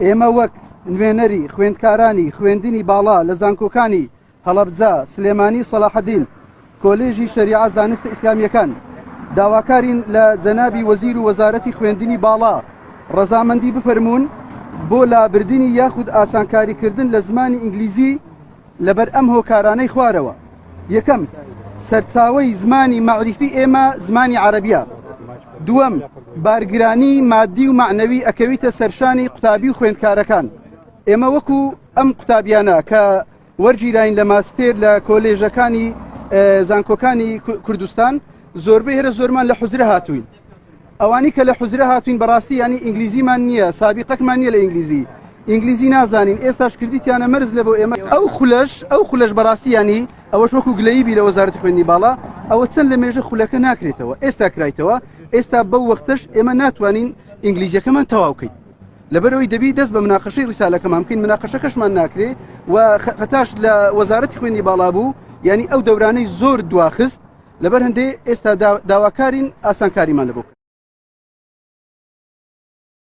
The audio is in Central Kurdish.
ئێمە وەک نوێنەری خوێندکارانی خوێندنی باڵا لە زانکۆکانی هەڵەبجە سلێمانی سەلاحەدین کۆلێژی شەریعە زانستە ئیسلامیەکان داواکارین لە جەنابی وەزیر و وەزارەتی خوێندنی باڵا ڕەزامەندی بفەرمونون بۆ لابردنی یاخود ئاسانکاریکردن لە زمانی ئینگلیزی لەبەر ئەم هۆکارانەی خوارەوە. یەکەم سەرچاوەی زمانی معریفی ئێمە زمانی عەرەبیە. دووەم بارگرانی مادی و معنەوی ئەکەویتە سەرشانی قوتابی و خوێندکارەکان. ئێمە وەکو ئەم قوتابیانە کە وەرگیراین لە ماستێر لە کۆلێژەکانی زانکۆکانی کوردستان زۆربەی هەرە زۆرمان لە حوزرە هاتوین. ئەوانی کە لە حوزرە هاتوین بەڕاستی ینی ئینگلیزیمان نییە، سابقەکمان نییە لە ئینگلیزی نازانین، ئێستاش کردیتیانە مەرز لە بۆ ئێمە ئەو خولەش بەڕاستی ینی ئەوەش وەکو گلەیبی لە وەزارەتی خوێندنی باڵا ئەوە چەند لە مێژە خولەکە ناکرێتەوە، ئێستا کرایتەوە. ئێستا بەو وەختەش ئێمە ناتوانین ئینگلیزیەکەمان تەواوکەین لەبەرەوەی دەبی دەست بە مناقەشەی ڕیسالەکەمان بکەین، مناقەشەکەشمان ناکرێ و خەتاش لە وەزارەتی خوێندنی باڵا بوو، ینی ئەو دەورانەی زۆر دواخست لەبەر هەندێ ئێستا داواکارین ئاسانکاریمان لەبوو.